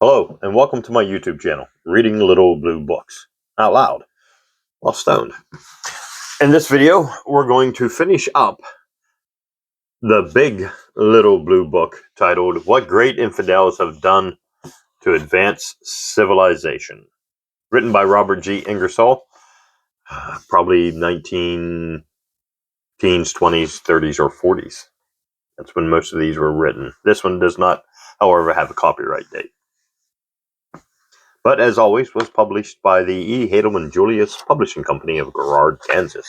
Hello, and welcome to my YouTube channel, Reading Little Blue Books, out loud, while stoned. In this video, we're going to finish up the big little blue book titled, What Great Infidels Have Done to Advance Civilization, written by Robert G Ingersoll, probably 19 teens, 20s, 30s, or 40s. That's when most of these were written. This one does not, however, have a copyright date. But as always, was published by the E. Hadelman Julius Publishing Company of Garrard, Kansas.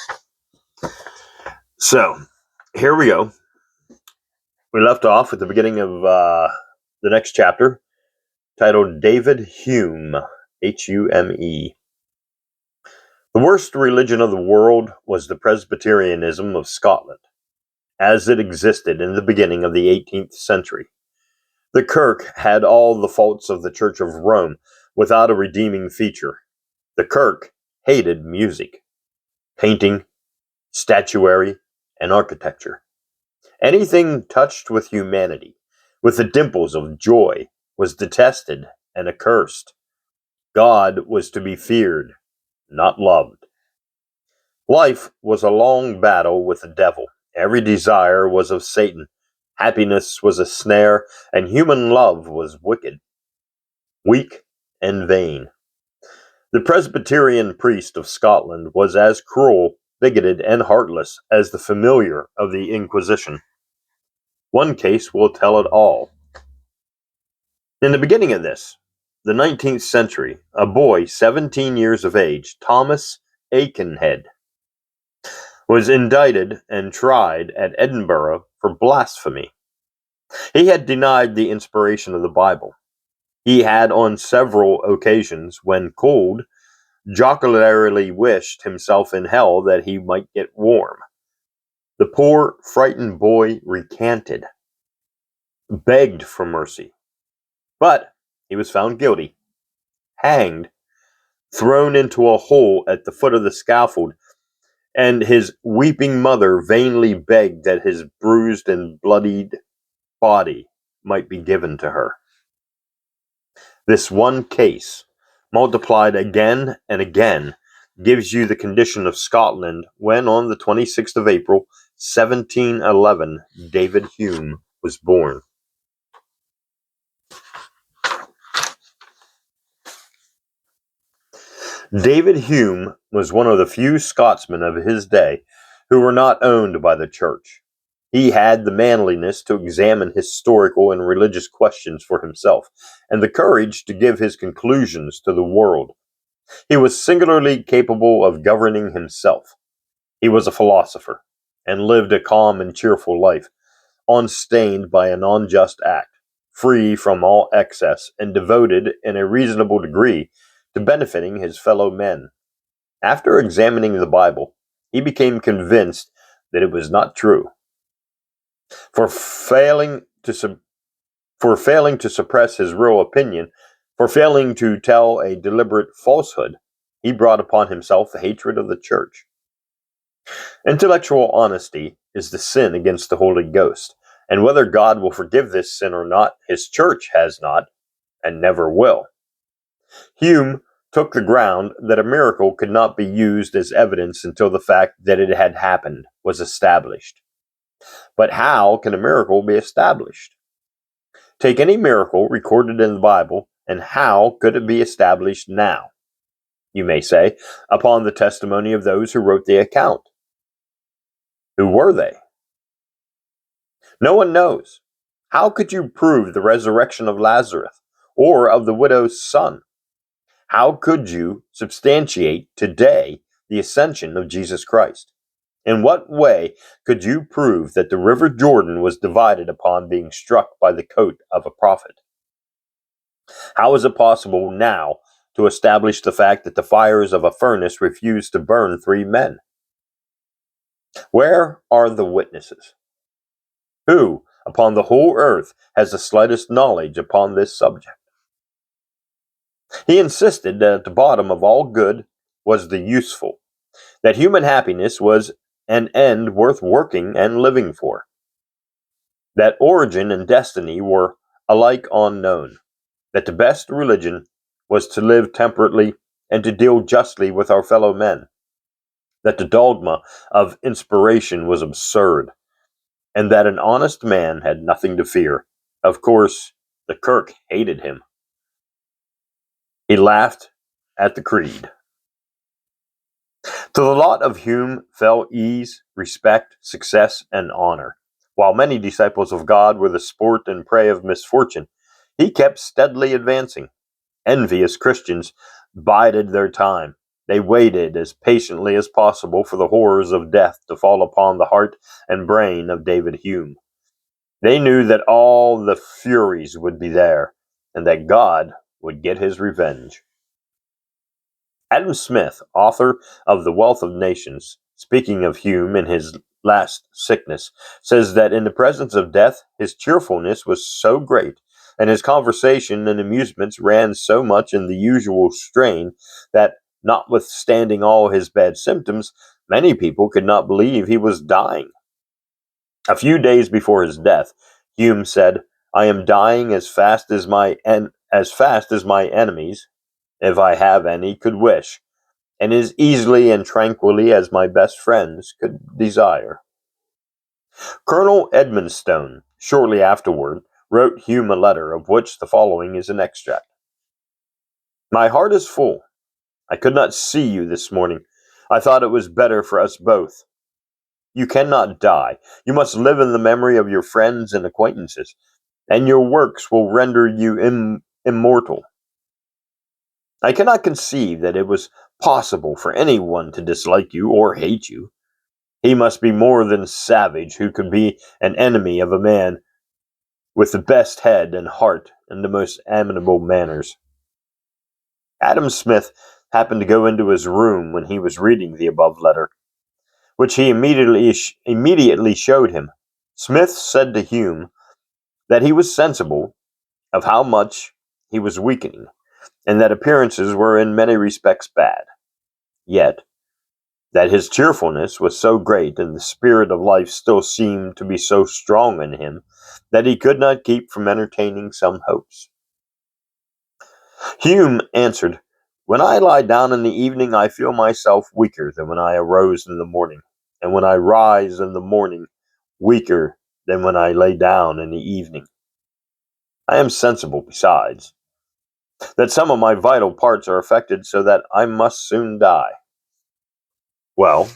So, here we go. We left off at the beginning of the next chapter, titled David Hume, Hume. The worst religion of the world was the Presbyterianism of Scotland, as it existed in the beginning of the 18th century. The Kirk had all the faults of the Church of Rome, without a redeeming feature. The Kirk hated music, painting, statuary, and architecture. Anything touched with humanity, with the dimples of joy, was detested and accursed. God was to be feared, not loved. Life was a long battle with the devil. Every desire was of Satan. Happiness was a snare, and human love was wicked, weak, and vain. The Presbyterian priest of Scotland was as cruel, bigoted, and heartless as the familiar of the Inquisition. One case will tell it all. In the beginning of the 19th century, a boy 17 years of age, Thomas Aikenhead, was indicted and tried at Edinburgh for blasphemy. He had denied the inspiration of the Bible. He had on several occasions, when cold, jocularly wished himself in hell that he might get warm. The poor, frightened boy recanted, begged for mercy. But he was found guilty, hanged, thrown into a hole at the foot of the scaffold, and his weeping mother vainly begged that his bruised and bloodied body might be given to her. This one case, multiplied again and again, gives you the condition of Scotland when, on the 26th of April, 1711, David Hume was born. David Hume was one of the few Scotsmen of his day who were not owned by the church. He had the manliness to examine historical and religious questions for himself, and the courage to give his conclusions to the world. He was singularly capable of governing himself. He was a philosopher, and lived a calm and cheerful life, unstained by an unjust act, free from all excess, and devoted in a reasonable degree to benefiting his fellow men. After examining the Bible, he became convinced that it was not true. For failing to suppress his real opinion, for failing to tell a deliberate falsehood, he brought upon himself the hatred of the church. Intellectual honesty is the sin against the Holy Ghost, and whether God will forgive this sin or not, his church has not, and never will. Hume took the ground that a miracle could not be used as evidence until the fact that it had happened was established. But how can a miracle be established? Take any miracle recorded in the Bible, and how could it be established now? You may say, upon the testimony of those who wrote the account. Who were they? No one knows. How could you prove the resurrection of Lazarus, or of the widow's son? How could you substantiate today the ascension of Jesus Christ? In what way could you prove that the river Jordan was divided upon being struck by the coat of a prophet? How is it possible now to establish the fact that the fires of a furnace refused to burn 3 men? Where are the witnesses? Who, upon the whole earth, has the slightest knowledge upon this subject? He insisted that at the bottom of all good was the useful, that human happiness was an end worth working and living for, that origin and destiny were alike unknown, that the best religion was to live temperately and to deal justly with our fellow men, that the dogma of inspiration was absurd, and that an honest man had nothing to fear. Of course, the Kirk hated him. He laughed at the creed. To the lot of Hume fell ease, respect, success, and honor. While many disciples of God were the sport and prey of misfortune, he kept steadily advancing. Envious Christians bided their time. They waited as patiently as possible for the horrors of death to fall upon the heart and brain of David Hume. They knew that all the Furies would be there, and that God would get his revenge. Adam Smith, author of The Wealth of Nations, speaking of Hume in his last sickness, says that in the presence of death, his cheerfulness was so great, and his conversation and amusements ran so much in the usual strain, that, notwithstanding all his bad symptoms, many people could not believe he was dying. A few days before his death, Hume said, "I am dying as fast as my enemies, if I have any, could wish, and as easily and tranquilly as my best friends could desire." Colonel Edmonstone, shortly afterward, wrote Hume a letter, of which the following is an extract. "My heart is full. I could not see you this morning. I thought it was better for us both. You cannot die. You must live in the memory of your friends and acquaintances, and your works will render you immortal. I cannot conceive that it was possible for anyone to dislike you or hate you. He must be more than savage who could be an enemy of a man with the best head and heart and the most amiable manners." Adam Smith happened to go into his room when he was reading the above letter, which he immediately showed him. Smith said to Hume that he was sensible of how much he was weakening, and that appearances were in many respects bad, yet that his cheerfulness was so great and the spirit of life still seemed to be so strong in him that he could not keep from entertaining some hopes. Hume answered, "When I lie down in the evening, I feel myself weaker than when I arose in the morning, and when I rise in the morning, weaker than when I lay down in the evening. I am sensible, besides, that some of my vital parts are affected so that I must soon die." "Well,"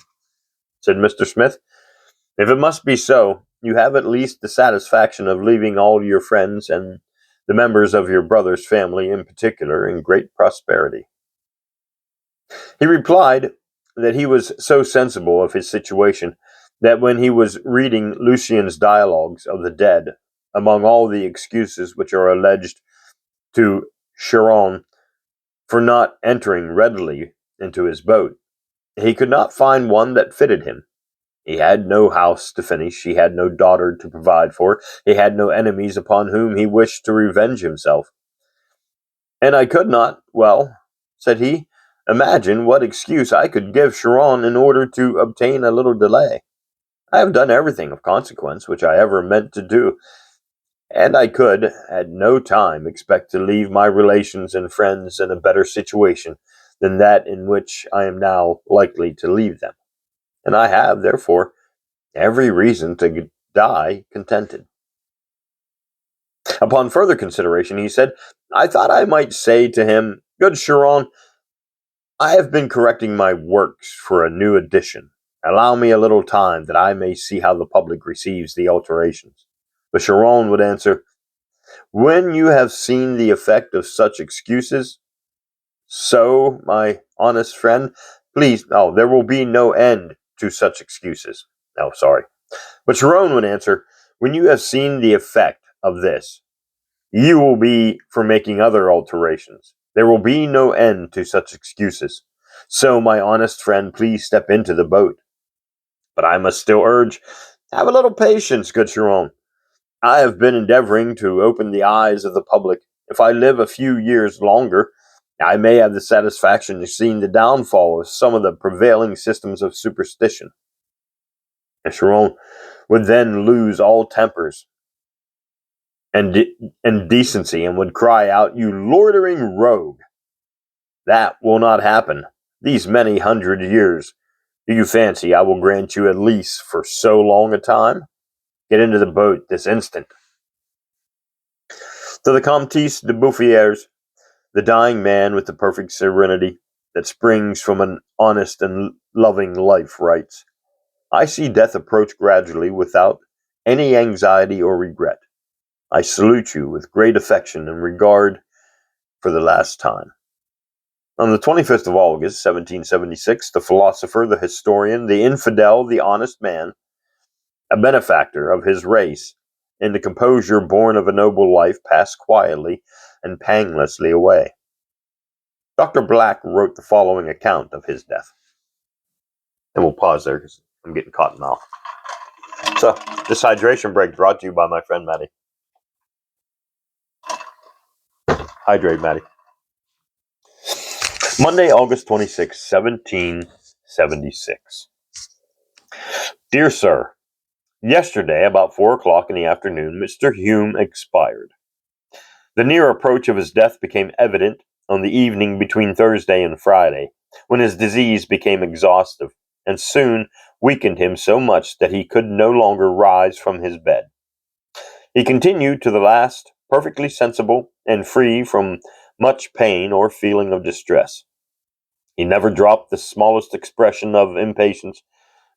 said Mr. Smith, "if it must be so, you have at least the satisfaction of leaving all your friends and the members of your brother's family in particular in great prosperity." He replied that he was so sensible of his situation that when he was reading Lucian's Dialogues of the Dead, among all the excuses which are alleged to Chiron for not entering readily into his boat, he could not find one that fitted him. He had no house to finish, he had no daughter to provide for, he had no enemies upon whom he wished to revenge himself. "And I could not, well," said he, "imagine what excuse I could give Chiron in order to obtain a little delay. I have done everything of consequence which I ever meant to do, and I could at no time expect to leave my relations and friends in a better situation than that in which I am now likely to leave them, and I have, therefore, every reason to die contented." Upon further consideration, he said, "I thought I might say to him, 'Good Chiron, I have been correcting my works for a new edition. Allow me a little time that I may see how the public receives the alterations.' But Chiron would answer, 'When you have seen the effect of such excuses, so, my honest friend, please, there will be no end to such excuses.' Oh, sorry. But Chiron would answer, 'When you have seen the effect of this, you will be for making other alterations. There will be no end to such excuses. So, my honest friend, please step into the boat.' But I must still urge, have a little patience, good Chiron. I have been endeavoring to open the eyes of the public. If I live a few years longer, I may have the satisfaction of seeing the downfall of some of the prevailing systems of superstition." And Chiron would then lose all tempers. and decency, and would cry out, "You loitering rogue! That will not happen. These many hundred years. Do you fancy I will grant you a lease for so long a time? Get into the boat this instant." To the Comtesse de Bouffiers, the dying man with the perfect serenity that springs from an honest and loving life writes, "I see death approach gradually without any anxiety or regret. I salute you with great affection and regard for the last time." On the 25th of August, 1776, the philosopher, the historian, the infidel, the honest man, a benefactor of his race, in the composure born of a noble life, passed quietly and painlessly away. Dr. Black wrote the following account of his death. And we'll pause there because I'm getting caught in mouth. So, this hydration break brought to you by my friend Maddie. Hydrate, Maddie. Monday, August 26, 1776. Dear Sir, yesterday, about 4 o'clock in the afternoon, Mr. Hume expired. The near approach of his death became evident on the evening between Thursday and Friday, when his disease became exhaustive, and soon weakened him so much that he could no longer rise from his bed. He continued to the last perfectly sensible and free from much pain or feeling of distress. He never dropped the smallest expression of impatience,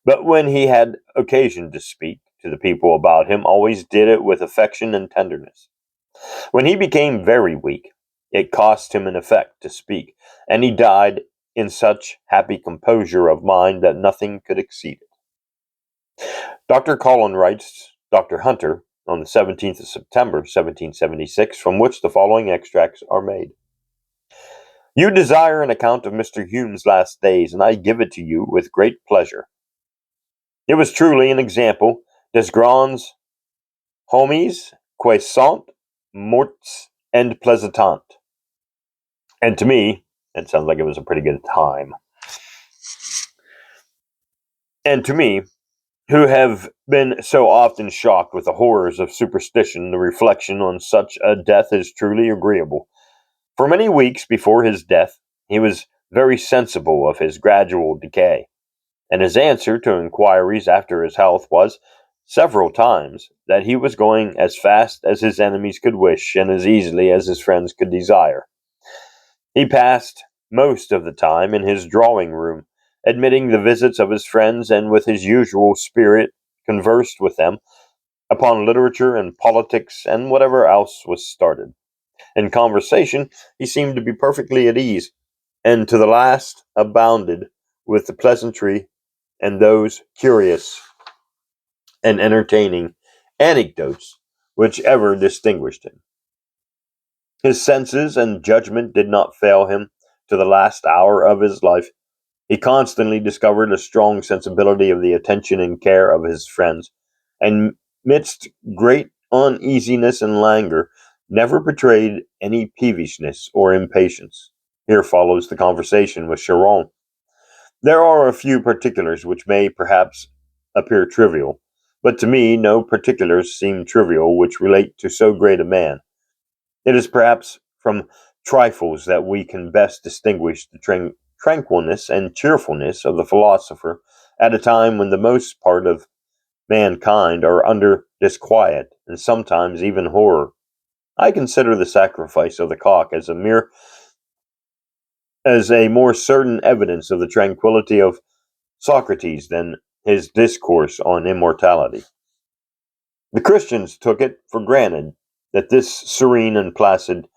but when he had occasion to speak to the people about him, always did it with affection and tenderness. When he became very weak, it cost him an effect to speak, and he died in such happy composure of mind that nothing could exceed it. Dr. Cullen writes Dr. Hunter on the 17th of September, 1776, from which the following extracts are made. You desire an account of Mr. Hume's last days, and I give it to you with great pleasure. It was truly an example des grands homies qui sont morts and plaisantant. And to me, it sounds like it was a pretty good time. And to me, who have been so often shocked with the horrors of superstition, the reflection on such a death is truly agreeable. For many weeks before his death, he was very sensible of his gradual decay, and his answer to inquiries after his health was, several times, that he was going as fast as his enemies could wish and as easily as his friends could desire. He passed most of the time in his drawing room, admitting the visits of his friends, and with his usual spirit conversed with them upon literature and politics and whatever else was started. In conversation, he seemed to be perfectly at ease, and to the last abounded with the pleasantry and those curious and entertaining anecdotes which ever distinguished him. His senses and judgment did not fail him to the last hour of his life. He constantly discovered a strong sensibility of the attention and care of his friends, and midst great uneasiness and languor, never betrayed any peevishness or impatience. Here follows the conversation with Chiron. There are a few particulars which may perhaps appear trivial, but to me no particulars seem trivial which relate to so great a man. It is perhaps from trifles that we can best distinguish the tranquilness and cheerfulness of the philosopher at a time when the most part of mankind are under disquiet and sometimes even horror. I consider the sacrifice of the cock as a more certain evidence of the tranquillity of Socrates than his discourse on immortality. The Christians took it for granted that this serene and placid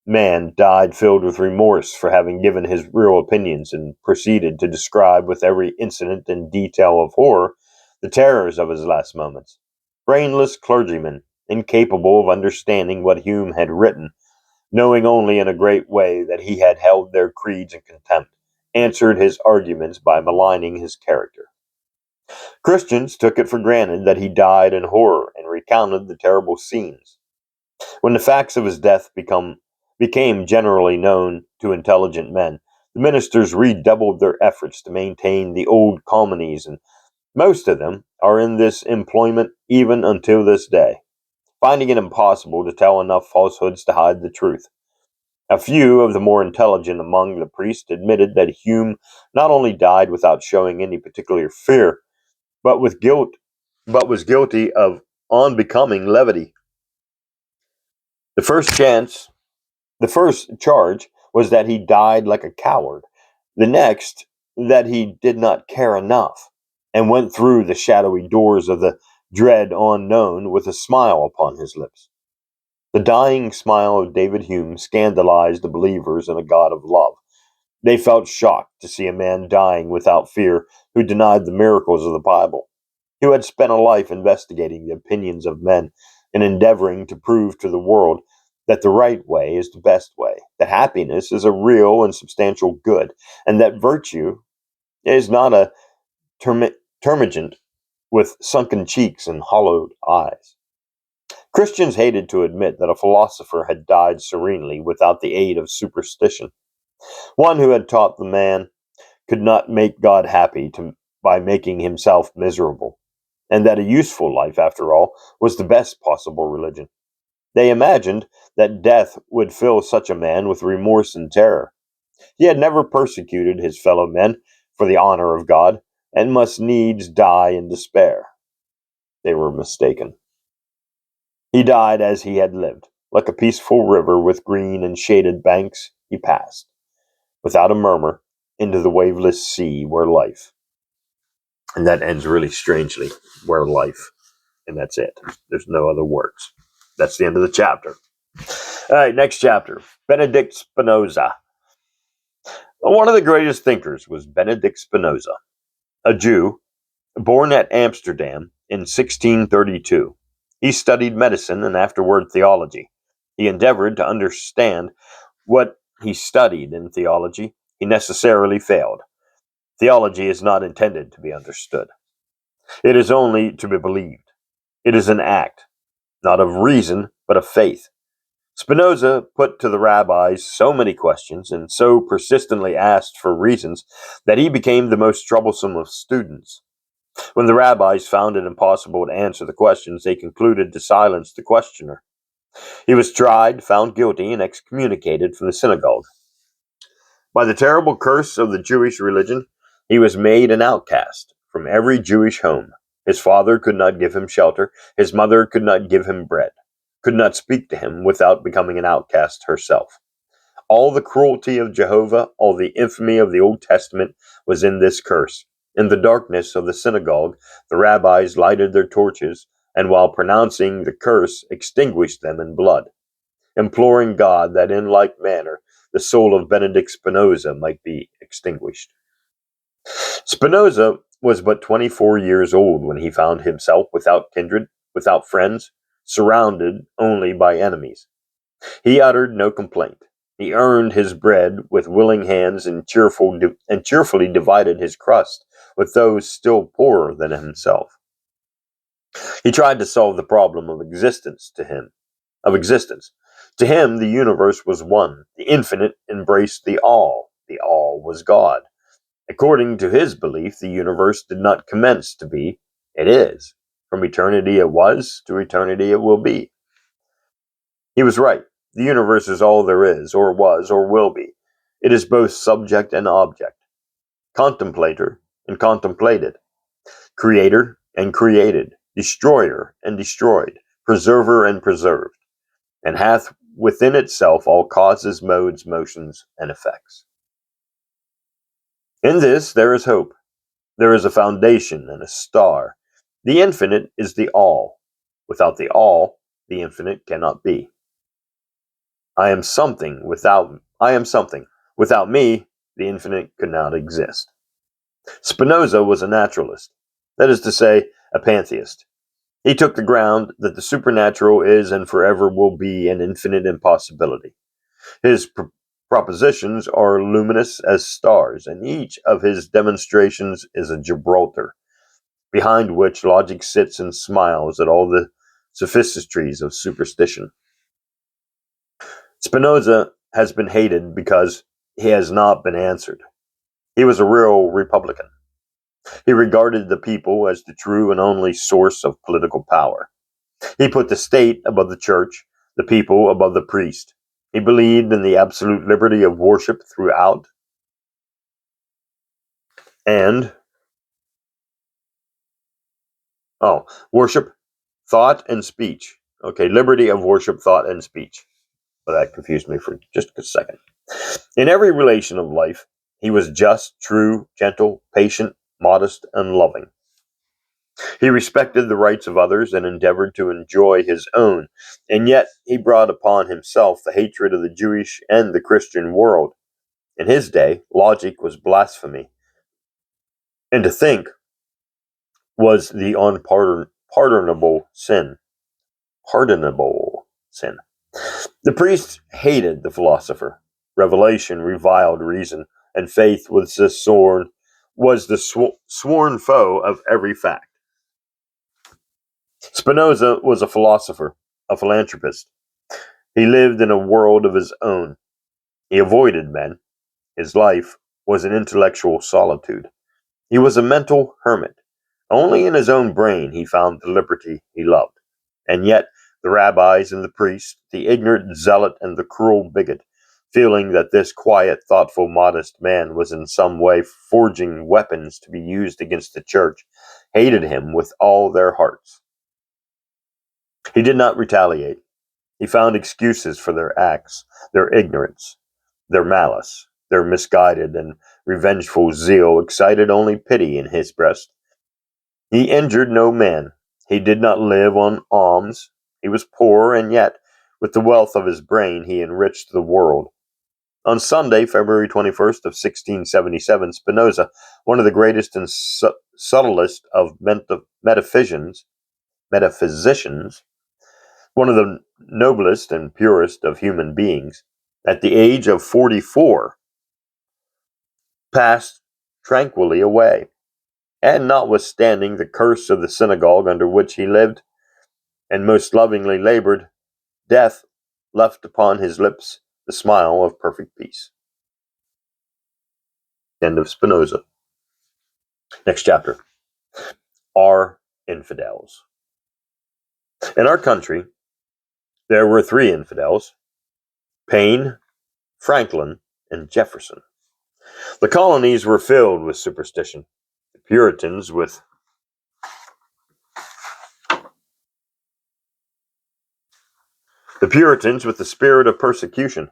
man died filled with remorse for having given his real opinions, and proceeded to describe with every incident and detail of horror the terrors of his last moments. Brainless clergymen, incapable of understanding what Hume had written, knowing only in a great way that he had held their creeds in contempt, answered his arguments by maligning his character. Christians took it for granted that he died in horror, and recounted the terrible scenes. When the facts of his death became generally known to intelligent men, the ministers redoubled their efforts to maintain the old calumnies, and most of them are in this employment even until this day. finding it impossible to tell enough falsehoods to hide the truth. A few of the more intelligent among the priests admitted that Hume not only died without showing any particular fear, but with guilt, but was guilty of unbecoming levity. The first chance, the first charge was that he died like a coward. The next, that he did not care enough, and went through the shadowy doors of the dread unknown with a smile upon his lips. The dying smile of David Hume scandalized the believers in a God of love. They felt shocked to see a man dying without fear who denied the miracles of the Bible, who had spent a life investigating the opinions of men and endeavoring to prove to the world that the right way is the best way, that happiness is a real and substantial good, and that virtue is not a termagant with sunken cheeks and hollowed eyes. Christians hated to admit that a philosopher had died serenely without the aid of superstition, one who had taught the man could not make God happy by making himself miserable, and that a useful life, after all, was the best possible religion. They imagined that death would fill such a man with remorse and terror. He had never persecuted his fellow men for the honor of God, and must needs die in despair. They were mistaken. He died as he had lived, like a peaceful river with green and shaded banks. He passed, without a murmur, into the waveless sea where life. And that ends really strangely, where life. And that's it. There's no other words. That's the end of the chapter. All right, next chapter. Benedict Spinoza. One of the greatest thinkers was Benedict Spinoza, a Jew born at Amsterdam in 1632. He studied medicine and afterward theology. He endeavored to understand what he studied in theology. He necessarily failed. Theology is not intended to be understood. It is only to be believed. It is an act, not of reason, but of faith. Spinoza put to the rabbis so many questions and so persistently asked for reasons that he became the most troublesome of students. When the rabbis found it impossible to answer the questions, they concluded to silence the questioner. He was tried, found guilty, and excommunicated from the synagogue. By the terrible curse of the Jewish religion, he was made an outcast from every Jewish home. His father could not give him shelter. His mother could not give him bread, could not speak to him without becoming an outcast herself. All the cruelty of Jehovah, all the infamy of the Old Testament was in this curse. In the darkness of the synagogue, the rabbis lighted their torches, and while pronouncing the curse, extinguished them in blood, imploring God that in like manner the soul of Benedict Spinoza might be extinguished. Spinoza was but 24 years old when he found himself without kindred, without friends, surrounded only by enemies. He uttered no complaint. He earned his bread with willing hands and cheerfully divided his crust with those still poorer than himself. He tried to solve the problem of existence. To him, the universe was one. The infinite embraced the all. The all was God. According to his belief, the universe did not commence to be, it is. From eternity it was, to eternity it will be. He was right. The universe is all there is, or was, or will be. It is both subject and object, contemplator and contemplated, creator and created, destroyer and destroyed, preserver and preserved, and hath within itself all causes, modes, motions, and effects. In this there is hope. There is a foundation and a star. The infinite is the all. Without the all, the infinite cannot be. I am something. Without me, the infinite could not exist. Spinoza was a naturalist, that is to say, a pantheist. He took the ground that the supernatural is and forever will be an infinite impossibility. His propositions are luminous as stars, and each of his demonstrations is a Gibraltar, behind which logic sits and smiles at all the sophistries of superstition. Spinoza has been hated because he has not been answered. He was a real Republican. He regarded the people as the true and only source of political power. He put the state above the church, the people above the priest. He believed in the absolute liberty of worship throughout and worship, thought, and speech. Okay, liberty of worship, thought, and speech. Well, that confused me for just a second. In every relation of life, he was just, true, gentle, patient, modest, and loving. He respected the rights of others and endeavored to enjoy his own, and yet he brought upon himself the hatred of the Jewish and the Christian world. In his day, logic was blasphemy, and to think was the unpardonable sin. Pardonable sin. The priests hated the philosopher. Revelation reviled reason, and faith was the sworn foe of every fact. Spinoza was a philosopher, a philanthropist. He lived in a world of his own. He avoided men. His life was an intellectual solitude. He was a mental hermit. Only in his own brain he found the liberty he loved. And yet the rabbis and the priests, the ignorant zealot and the cruel bigot, feeling that this quiet, thoughtful, modest man was in some way forging weapons to be used against the church, hated him with all their hearts. He did not retaliate. He found excuses for their acts, their ignorance, their malice, their misguided and revengeful zeal excited only pity in his breast. He injured no man. He did not live on alms. He was poor, and yet, with the wealth of his brain, he enriched the world. On Sunday, February 21st of 1677, Spinoza, one of the greatest and subtlest of metaphysicians, one of the noblest and purest of human beings, at the age of 44, passed tranquilly away. And notwithstanding the curse of the synagogue under which he lived and most lovingly labored, death left upon his lips the smile of perfect peace. End of Spinoza. Next chapter. Are infidels. In our country, there were 3 infidels: Paine, Franklin, and Jefferson. The colonies were filled with superstition. The Puritans with the spirit of persecution.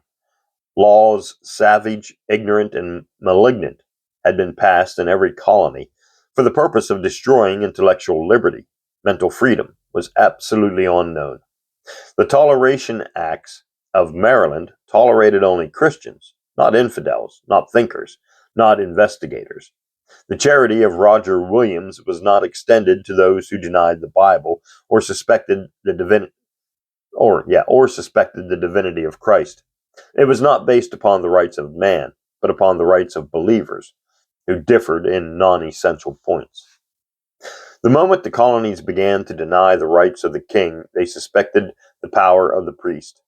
Laws, savage, ignorant, and malignant, had been passed in every colony for the purpose of destroying intellectual liberty. Mental freedom was absolutely unknown. The Toleration Acts of Maryland tolerated only Christians, not infidels, not thinkers, not investigators. The charity of Roger Williams was not extended to those who denied the Bible or suspected the divinity of Christ. It was not based upon the rights of man, but upon the rights of believers who differed in non-essential points. The moment the colonies began to deny the rights of the king, they suspected the power of the priest.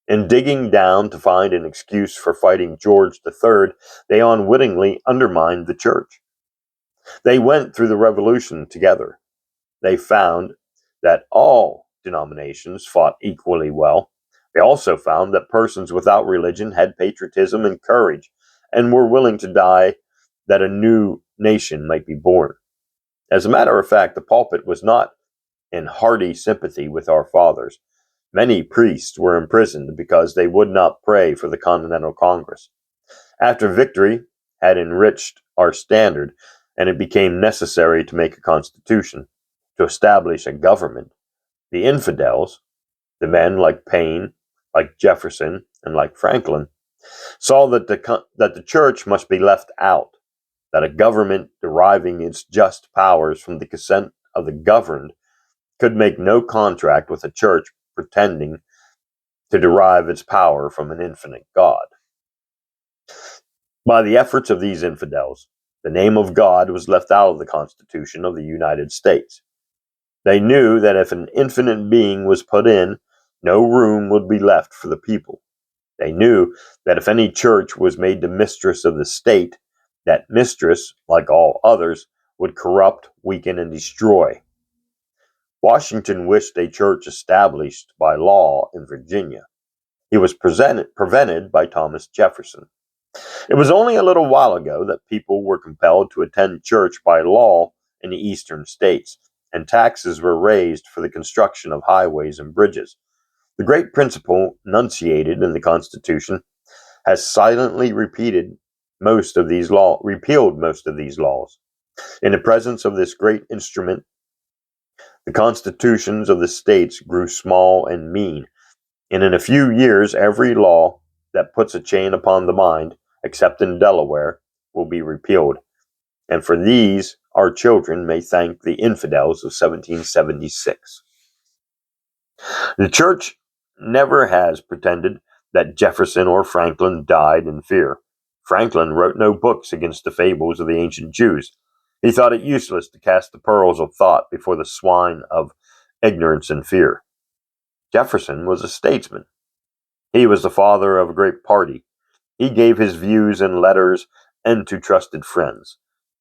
In digging down to find an excuse for fighting George III, they unwittingly undermined the church. They went through the revolution together. They found that all denominations fought equally well. They also found that persons without religion had patriotism and courage and were willing to die that a new nation might be born. As a matter of fact, the pulpit was not in hearty sympathy with our fathers. Many priests were imprisoned because they would not pray for the Continental Congress. After victory had enriched our standard, and it became necessary to make a constitution, to establish a government, the infidels, the men like Paine, like Jefferson, and like Franklin, saw that the church must be left out, that a government deriving its just powers from the consent of the governed could make no contract with a church pretending to derive its power from an infinite God. By the efforts of these infidels, the name of God was left out of the Constitution of the United States. They knew that if an infinite being was put in, no room would be left for the people. They knew that if any church was made the mistress of the state, that mistress, like all others, would corrupt, weaken, and destroy. Washington wished a church established by law in Virginia. He was prevented by Thomas Jefferson. It was only a little while ago that people were compelled to attend church by law in the eastern states, and taxes were raised for the construction of highways and bridges. The great principle enunciated in the Constitution has silently repealed most of these laws. In the presence of this great instrument, the constitutions of the states grew small and mean, and in a few years every law that puts a chain upon the mind, except in Delaware, will be repealed. And for these, our children may thank the infidels of 1776. The church never has pretended that Jefferson or Franklin died in fear. Franklin wrote no books against the fables of the ancient Jews. He thought it useless to cast the pearls of thought before the swine of ignorance and fear. Jefferson was a statesman. He was the father of a great party. He gave his views in letters and to trusted friends.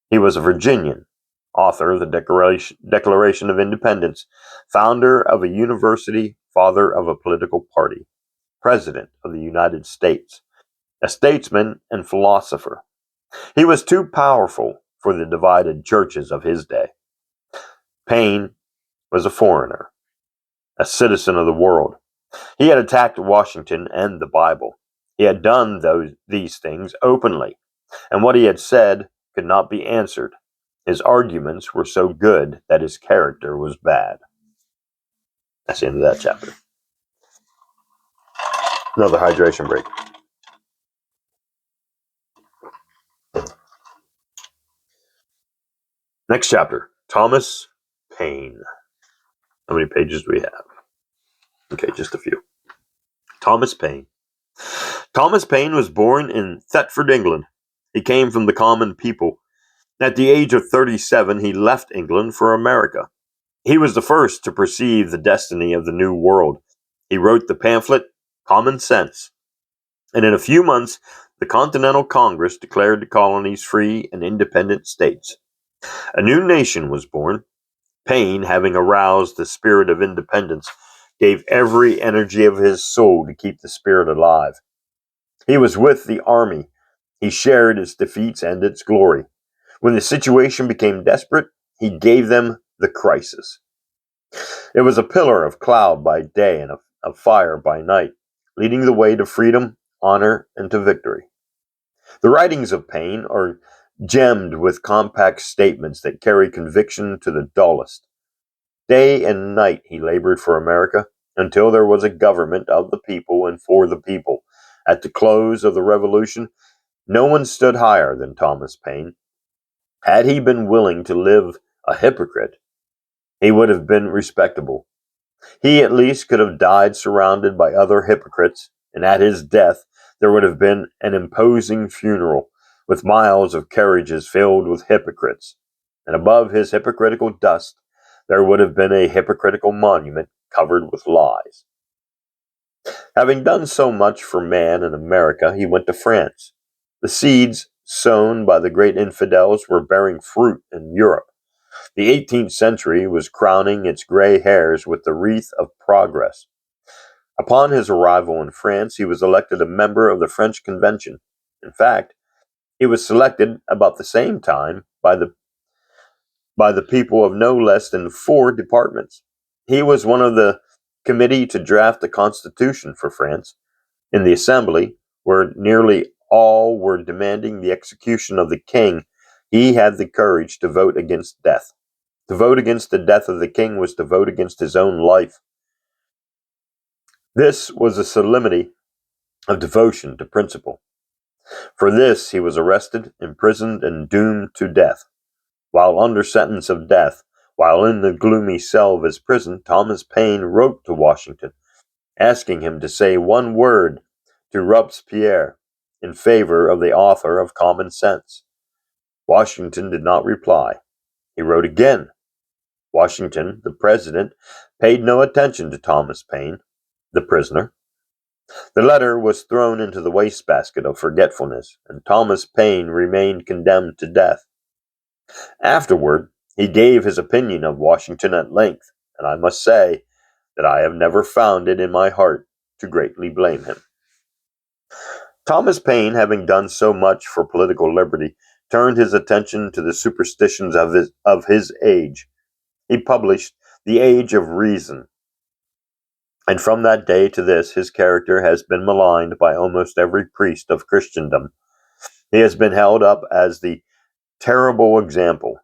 He was a Virginian, author of the Declaration of Independence, founder of a university, father of a political party, president of the United States, a statesman and philosopher. He was too powerful for the divided churches of his day. Paine was a foreigner, a citizen of the world. He had attacked Washington and the Bible. He had done these things openly, and what he had said could not be answered. His arguments were so good that his character was bad. That's the end of that chapter. Another hydration break. Next chapter, Thomas Paine. How many pages do we have? Okay, just a few. Thomas Paine. Thomas Paine was born in Thetford, England. He came from the common people. At the age of 37, he left England for America. He was the first to perceive the destiny of the New World. He wrote the pamphlet, Common Sense. And in a few months, the Continental Congress declared the colonies free and independent states. A new nation was born. Paine, having aroused the spirit of independence, gave every energy of his soul to keep the spirit alive. He was with the army. He shared its defeats and its glory. When the situation became desperate, he gave them the crisis. It was a pillar of cloud by day and of fire by night, leading the way to freedom, honor, and to victory. The writings of Paine are gemmed with compact statements that carry conviction to the dullest. Day and night he labored for America until there was a government of the people and for the people. At the close of the Revolution, no one stood higher than Thomas Paine. Had he been willing to live a hypocrite, he would have been respectable. He at least could have died surrounded by other hypocrites, and at his death there would have been an imposing funeral with miles of carriages filled with hypocrites, and above his hypocritical dust there would have been a hypocritical monument covered with lies. Having done so much for man in America, he went to France. The seeds sown by the great infidels were bearing fruit in Europe. The 18th century was crowning its gray hairs with the wreath of progress. Upon his arrival in France, he was elected a member of the French Convention. In fact, he was selected about the same time by the people of no less than 4 departments. He was one of the committee to draft the Constitution for France. In the Assembly, where nearly all were demanding the execution of the king, he had the courage to vote against death. To vote against the death of the king was to vote against his own life. This was a solemnity of devotion to principle. For this he was arrested, imprisoned, and doomed to death. While under sentence of death, while in the gloomy cell of his prison, Thomas Paine wrote to Washington, asking him to say one word to Robespierre in favor of the author of Common Sense. Washington did not reply. He wrote again. Washington, the president, paid no attention to Thomas Paine, the prisoner. The letter was thrown into the wastebasket of forgetfulness, and Thomas Paine remained condemned to death. Afterward, he gave his opinion of Washington at length, and I must say that I have never found it in my heart to greatly blame him. Thomas Paine, having done so much for political liberty, turned his attention to the superstitions of his age. He published The Age of Reason, and from that day to this his character has been maligned by almost every priest of Christendom. He has been held up as the terrible example.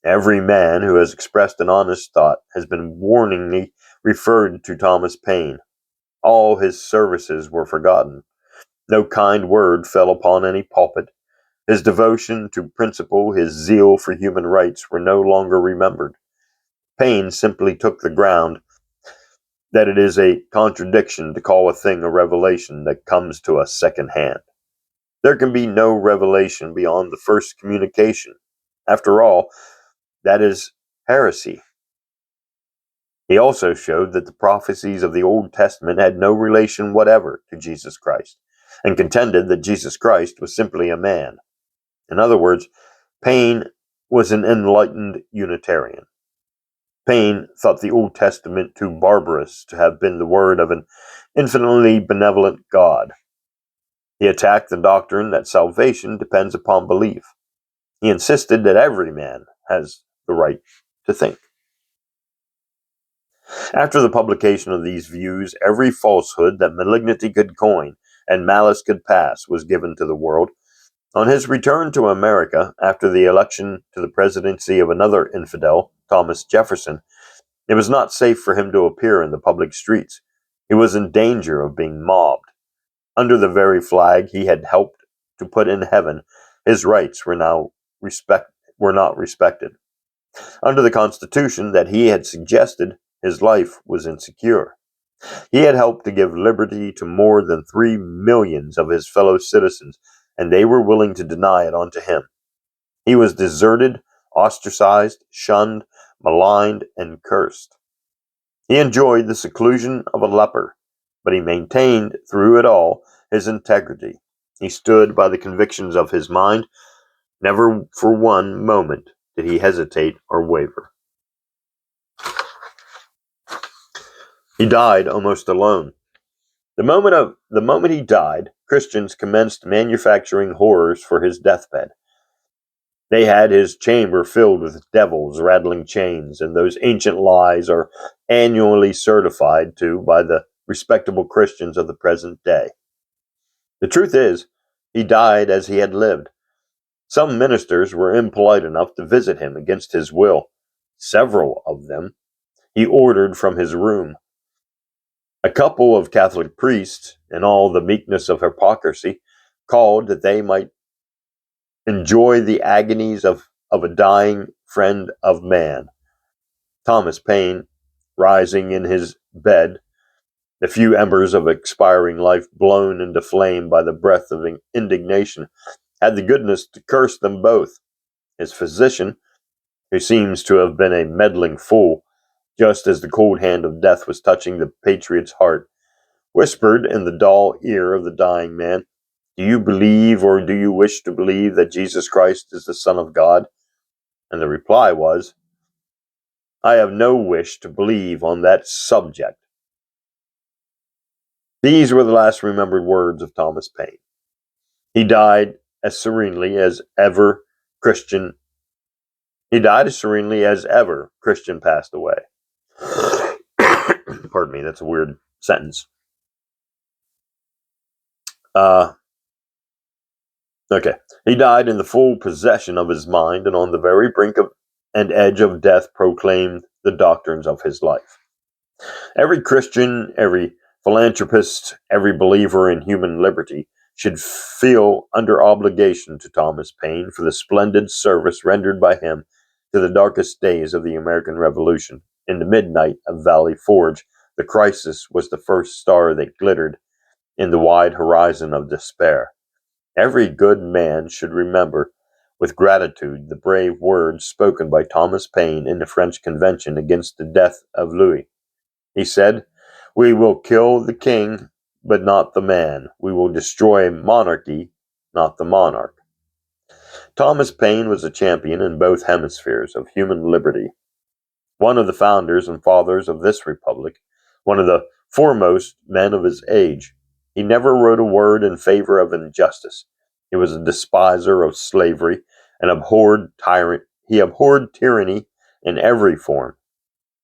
Every man who has expressed an honest thought has been warningly referred to Thomas Paine. All his services were forgotten. No kind word fell upon any pulpit. His devotion to principle, his zeal for human rights were no longer remembered. Paine simply took the ground that it is a contradiction to call a thing a revelation that comes to us second hand. There can be no revelation beyond the first communication. After all, that is heresy. He also showed that the prophecies of the Old Testament had no relation whatever to Jesus Christ, and contended that Jesus Christ was simply a man. In other words, Paine was an enlightened Unitarian. Paine thought the Old Testament too barbarous to have been the word of an infinitely benevolent God. He attacked the doctrine that salvation depends upon belief. He insisted that every man has the right to think. After the publication of these views, every falsehood that malignity could coin and malice could pass was given to the world. On his return to America, after the election to the presidency of another infidel, Thomas Jefferson, it was not safe for him to appear in the public streets. He was in danger of being mobbed. Under the very flag he had helped to put in heaven, his rights were not respected. Under the Constitution that he had suggested, his life was insecure. He had helped to give liberty to more than 3 millions of his fellow citizens, and they were willing to deny it unto him. He was deserted, ostracized, shunned, maligned, and cursed. He enjoyed the seclusion of a leper, but he maintained through it all his integrity. He stood by the convictions of his mind. Never for one moment did he hesitate or waver. He died almost alone. The moment he died, Christians commenced manufacturing horrors for his deathbed. They had his chamber filled with devils rattling chains, and those ancient lies are annually certified to by the respectable Christians of the present day. The truth is, he died as he had lived. Some ministers were impolite enough to visit him against his will. Several of them he ordered from his room. A couple of Catholic priests, in all the meekness of hypocrisy, called that they might enjoy the agonies of a dying friend of man. Thomas Paine, rising in his bed, the few embers of expiring life blown into flame by the breath of indignation, had the goodness to curse them both. His physician, who seems to have been a meddling fool, just as the cold hand of death was touching the patriot's heart, whispered in the dull ear of the dying man, "Do you believe, or do you wish to believe, that Jesus Christ is the Son of God?" And the reply was, "I have no wish to believe on that subject." These were the last remembered words of Thomas Paine. He died as serenely as ever Christian passed away. Pardon me, that's a weird sentence. Okay. He died in the full possession of his mind, and on the very brink of and edge of death proclaimed the doctrines of his life. Every Christian, every philanthropist, every believer in human liberty should feel under obligation to Thomas Paine for the splendid service rendered by him to the darkest days of the American Revolution. In the midnight of Valley Forge, the crisis was the first star that glittered in the wide horizon of despair. Every good man should remember with gratitude the brave words spoken by Thomas Paine in the French Convention against the death of Louis. He said, "We will kill the king, but not the man. We will destroy monarchy, not the monarch." Thomas Paine was a champion in both hemispheres of human liberty. one of the founders and fathers of this republic, one of the foremost men of his age. He never wrote a word in favor of injustice. He was a despiser of slavery and abhorred tyrant. He abhorred tyranny in every form.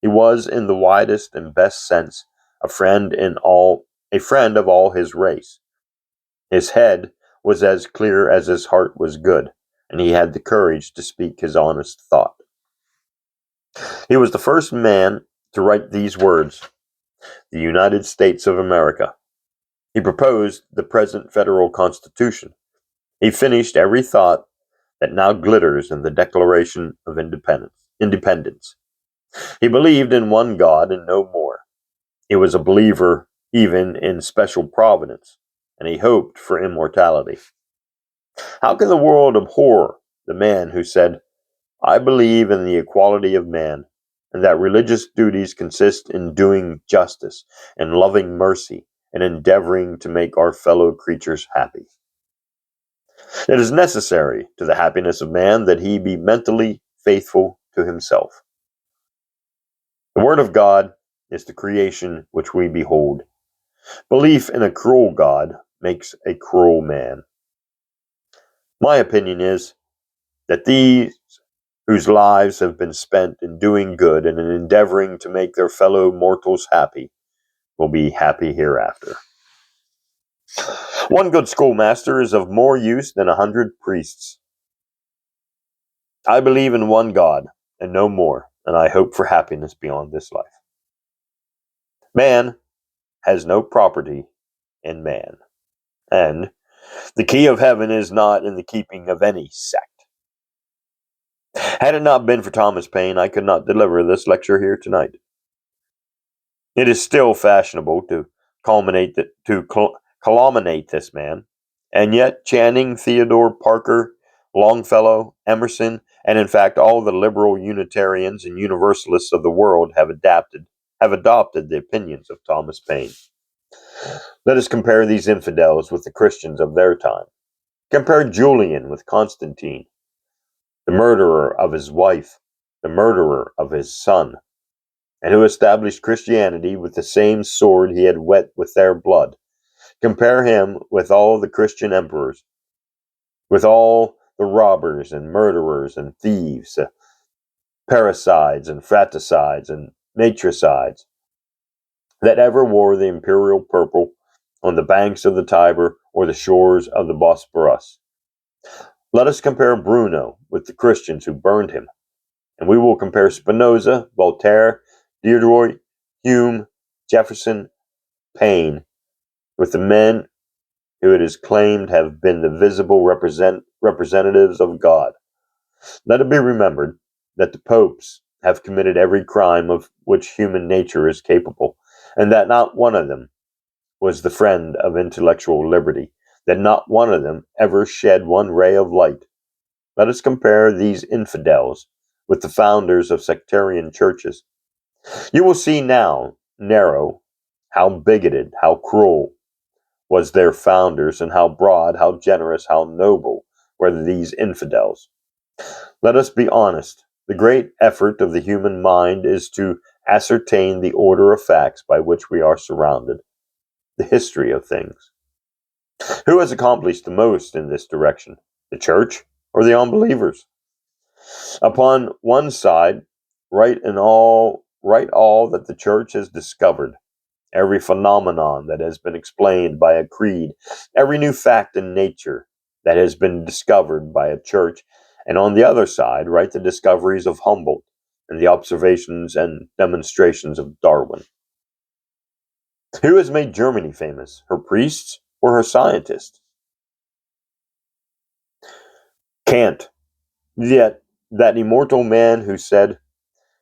He was, in the widest and best sense, a friend of all his race. His head was as clear as his heart was good, and he had the courage to speak his honest thought. He was the first man to write these words: the United States of America. He proposed the present federal constitution. He finished every thought that now glitters in the Declaration of Independence. He believed in one God and no more. He was a believer even in special providence, and he hoped for immortality. How can the world abhor the man who said, "I believe in the equality of man, and that religious duties consist in doing justice and loving mercy and endeavoring to make our fellow creatures happy"? It is necessary to the happiness of man that he be mentally faithful to himself. The Word of God is the creation which we behold. Belief in a cruel God makes a cruel man. My opinion is that these whose lives have been spent in doing good and in endeavoring to make their fellow mortals happy will be happy hereafter. One good schoolmaster is of more use than 100 priests. I believe in one God and no more, and I hope for happiness beyond this life. Man has no property in man, and the key of heaven is not in the keeping of any sect. Had it not been for Thomas Paine, I could not deliver this lecture here tonight. It is still fashionable to calumniate this man, and yet Channing, Theodore, Parker, Longfellow, Emerson, and in fact all the liberal Unitarians and Universalists of the world have adopted the opinions of Thomas Paine. Let us compare these infidels with the Christians of their time. Compare Julian with Constantine, the murderer of his wife, the murderer of his son, and who established Christianity with the same sword he had wet with their blood. Compare him with all the Christian emperors, with all the robbers and murderers and thieves, parricides and fratricides and matricides that ever wore the imperial purple on the banks of the Tiber or the shores of the Bosporus. Let us compare Bruno with the Christians who burned him, and we will compare Spinoza, Voltaire, Diderot, Hume, Jefferson, Paine with the men who it is claimed have been the visible representatives of God. Let it be remembered that the popes have committed every crime of which human nature is capable, and that not one of them was the friend of intellectual liberty, that not one of them ever shed one ray of light. Let us compare these infidels with the founders of sectarian churches. You will see now, narrow, how bigoted, how cruel was their founders, and how broad, how generous, how noble were these infidels. Let us be honest. The great effort of the human mind is to ascertain the order of facts by which we are surrounded, the history of things. Who has accomplished the most in this direction, the church or the unbelievers? Upon one side, write all that the church has discovered, every phenomenon that has been explained by a creed, every new fact in nature that has been discovered by a church, and on the other side, write the discoveries of Humboldt and the observations and demonstrations of Darwin. Who has made Germany famous, her priests or her scientists? Kant, yet that immortal man who said,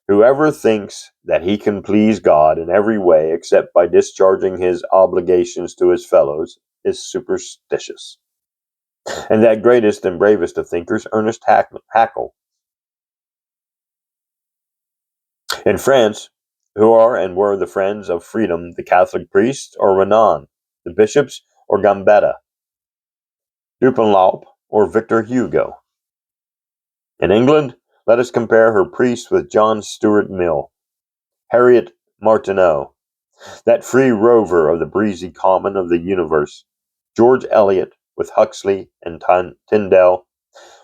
"Whoever thinks that he can please God in every way except by discharging his obligations to his fellows is superstitious." And that greatest and bravest of thinkers, Ernest Haeckel. In France, who are and were the friends of freedom, the Catholic priests or Renan, the bishops or Gambetta, Dupanloup or Victor Hugo? In England, Let us compare her priest with John Stuart Mill, Harriet Martineau, that free rover of the breezy common of the universe, George Eliot with Huxley and Tyndall,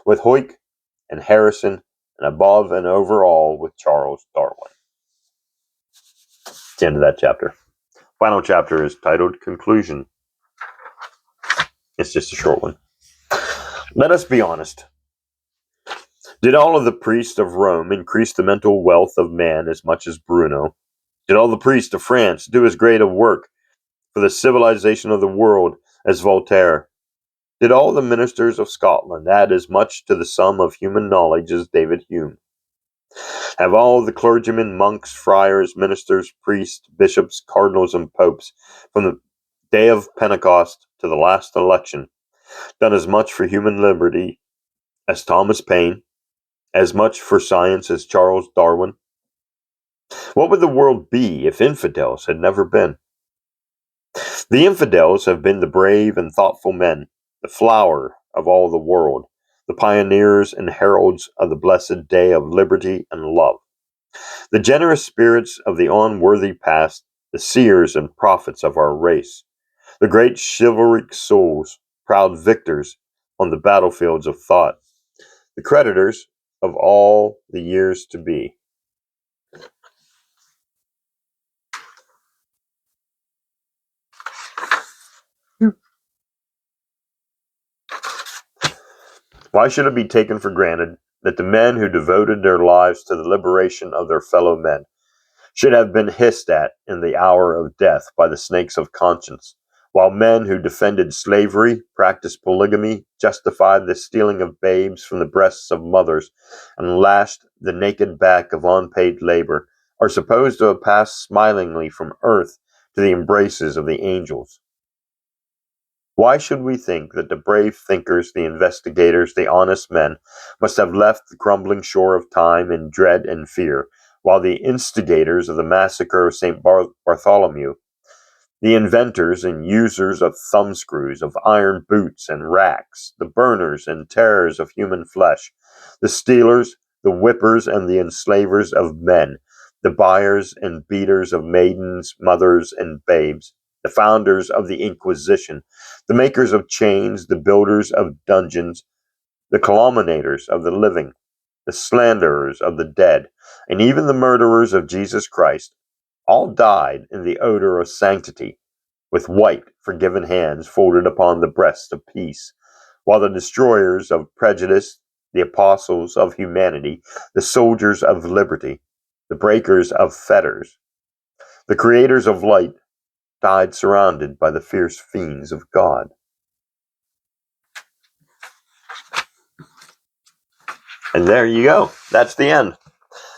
with Hoyke and Harrison, and above and over all with Charles Darwin. It's the end of that chapter. Final chapter is titled Conclusion. It's just a short one. Let us be honest. Did all of the priests of Rome increase the mental wealth of man as much as Bruno? Did all the priests of France do as great a work for the civilization of the world as Voltaire? Did all the ministers of Scotland add as much to the sum of human knowledge as David Hume? Have all the clergymen, monks, friars, ministers, priests, bishops, cardinals, and popes, from the day of Pentecost to the last election, done as much for human liberty as Thomas Paine, as much for science as Charles Darwin? What would the world be if infidels had never been? The infidels have been the brave and thoughtful men, the flower of all the world, the pioneers and heralds of the blessed day of liberty and love, the generous spirits of the unworthy past, the seers and prophets of our race, the great chivalric souls, proud victors on the battlefields of thought, the creditors of all the years to be. Why should it be taken for granted that the men who devoted their lives to the liberation of their fellow men should have been hissed at in the hour of death by the snakes of conscience, while men who defended slavery, practiced polygamy, justified the stealing of babes from the breasts of mothers, and lashed the naked back of unpaid labor, are supposed to have passed smilingly from earth to the embraces of the angels? Why should we think that the brave thinkers, the investigators, the honest men must have left the crumbling shore of time in dread and fear, while the instigators of the massacre of St. Bartholomew, the inventors and users of thumbscrews, of iron boots and racks, the burners and tearers of human flesh, the stealers, the whippers and the enslavers of men, the buyers and beaters of maidens, mothers, and babes, the founders of the Inquisition, the makers of chains, the builders of dungeons, the calumniators of the living, the slanderers of the dead, and even the murderers of Jesus Christ, all died in the odor of sanctity, with white, forgiven hands folded upon the breast of peace, while the destroyers of prejudice, the apostles of humanity, the soldiers of liberty, the breakers of fetters, the creators of light, died surrounded by the fierce fiends of God. And there you go. That's the end.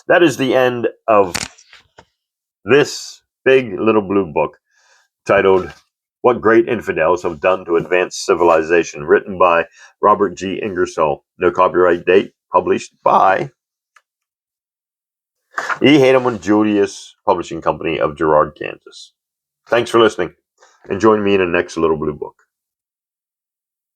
That is the end of this big little blue book titled What Great Infidels Have Done to Advance Civilization, written by Robert G Ingersoll. No copyright date. Published by E. Hatem and Julius Publishing Company of Girard, Kansas. Thanks for listening, and join me in the next little blue book.